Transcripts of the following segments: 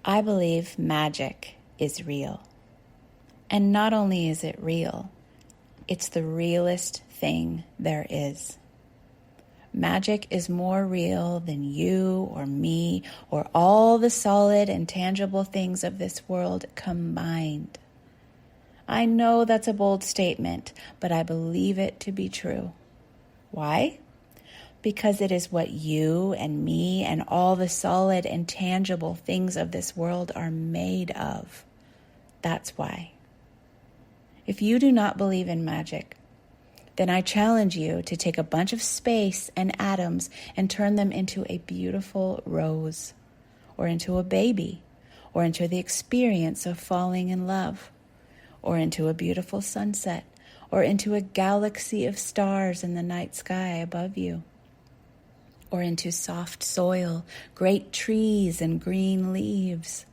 I believe magic is real. And not only is it real, it's the realest thing there is. Magic is more real than you or me or all the solid and tangible things of this world combined. I know that's a bold statement, but I believe it to be true. Why? Because it is what you and me and all the solid and tangible things of this world are made of. That's why. If you do not believe in magic, then I challenge you to take a bunch of space and atoms and turn them into a beautiful rose, or into a baby, or into the experience of falling in love, or into a beautiful sunset, or into a galaxy of stars in the night sky above you, or into soft soil, great trees and green leaves,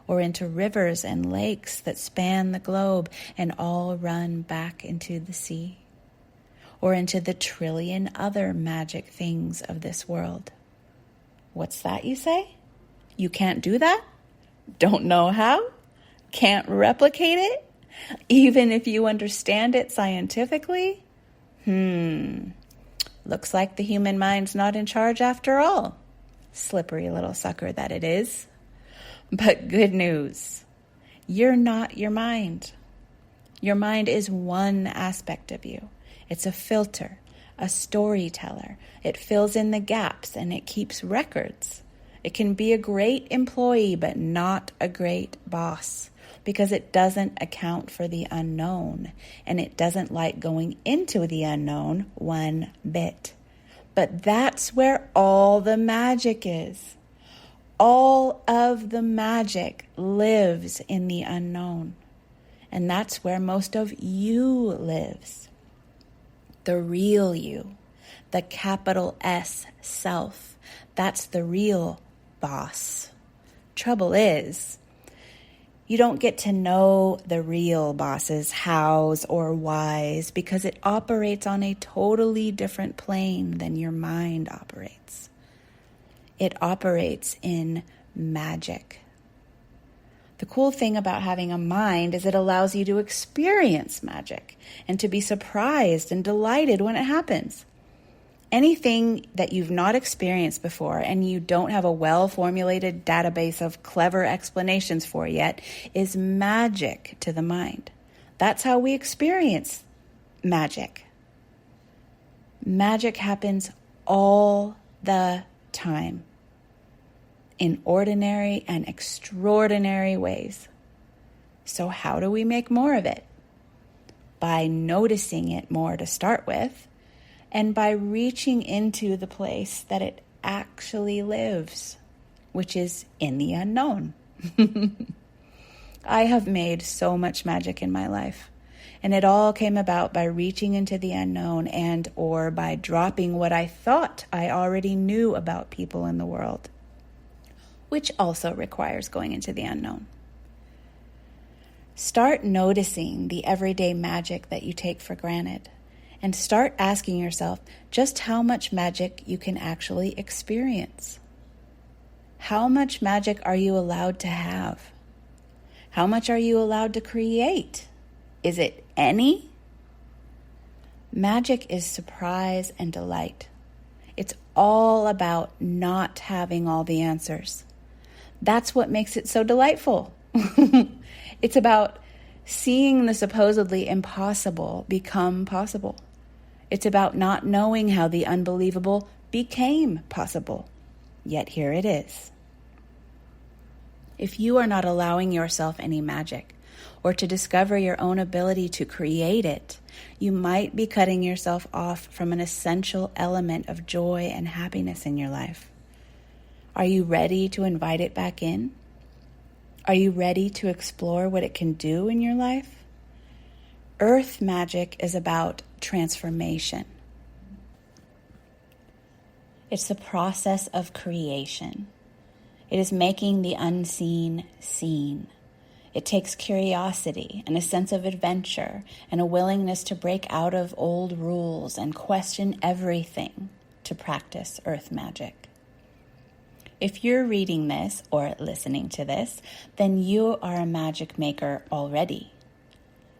or into rivers and lakes that span the globe and all run back into the sea, or into the trillion other magic things of this world. What's that, you say? You can't do that? Don't know how? Can't replicate it? Even if you understand it scientifically? Looks like the human mind's not in charge after all. Slippery little sucker that it is. But good news, you're not your mind. Your mind is one aspect of you. It's a filter, a storyteller. It fills in the gaps and it keeps records. It can be a great employee, but not a great boss, because it doesn't account for the unknown, and it doesn't like going into the unknown one bit. But that's where all the magic is. All of the magic lives in the unknown, and that's where most of you lives. The real you, the capital S self, that's the real boss. Trouble is, you don't get to know the real boss's hows or whys because it operates on a totally different plane than your mind operates. It operates in magic. The cool thing about having a mind is it allows you to experience magic and to be surprised and delighted when it happens. Anything that you've not experienced before and you don't have a well-formulated database of clever explanations for yet is magic to the mind. That's how we experience magic. Magic happens all the time, in ordinary and extraordinary ways. So how do we make more of it? By noticing it more to start with, and by reaching into the place that it actually lives, which is in the unknown. I have made so much magic in my life, and it all came about by reaching into the unknown and or by dropping what I thought I already knew about people in the world, which also requires going into the unknown. Start noticing the everyday magic that you take for granted, and start asking yourself just how much magic you can actually experience. How much magic are you allowed to have? How much are you allowed to create? Is it any? Magic is surprise and delight. It's all about not having all the answers. That's what makes it so delightful. It's about seeing the supposedly impossible become possible. It's about not knowing how the unbelievable became possible. Yet here it is. If you are not allowing yourself any magic, or to discover your own ability to create it, you might be cutting yourself off from an essential element of joy and happiness in your life. Are you ready to invite it back in? Are you ready to explore what it can do in your life? Earth magic is about transformation. It's the process of creation. It is making the unseen seen. It takes curiosity and a sense of adventure and a willingness to break out of old rules and question everything to practice earth magic. If you're reading this or listening to this, then you are a magic maker already.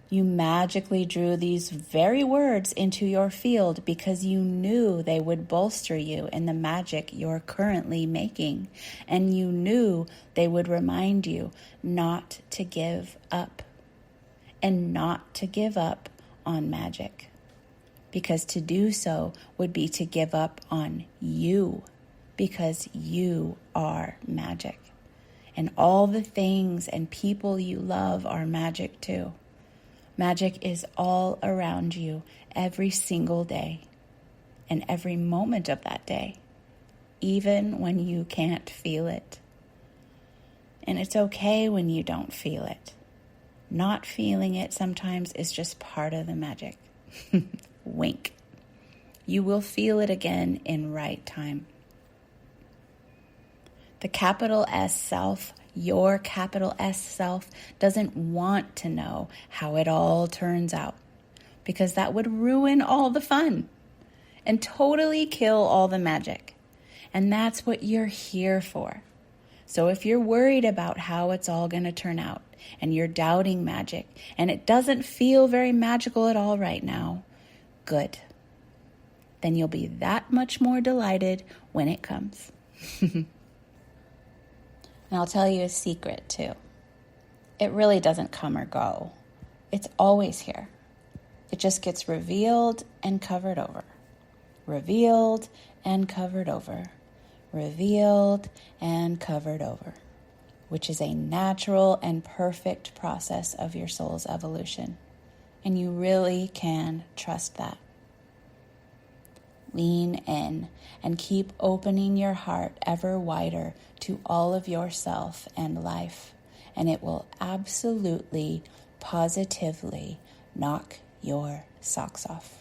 You magically drew these very words into your field because you knew they would bolster you in the magic you're currently making. And you knew they would remind you not to give up. And not to give up on magic. Because to do so would be to give up on you. Because you are magic. And all the things and people you love are magic too. Magic is all around you every single day and every moment of that day, even when you can't feel it. And it's okay when you don't feel it. Not feeling it sometimes is just part of the magic. Wink. You will feel it again in right time. The capital S self, your capital S self, doesn't want to know how it all turns out because that would ruin all the fun and totally kill all the magic. And that's what you're here for. So if you're worried about how it's all going to turn out and you're doubting magic and it doesn't feel very magical at all right now, good. Then you'll be that much more delighted when it comes. And I'll tell you a secret too. It really doesn't come or go. It's always here. It just gets revealed and covered over. Revealed and covered over. Revealed and covered over. Which is a natural and perfect process of your soul's evolution. And you really can trust that. Lean in and keep opening your heart ever wider to all of yourself and life, and it will absolutely, positively knock your socks off.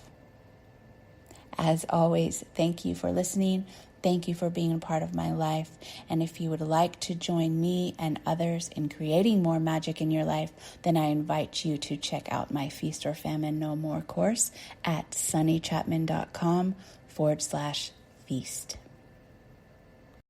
As always, thank you for listening. Thank you for being a part of my life. And if you would like to join me and others in creating more magic in your life, then I invite you to check out my Feast or Famine No More course at sunnychapman.com/feast.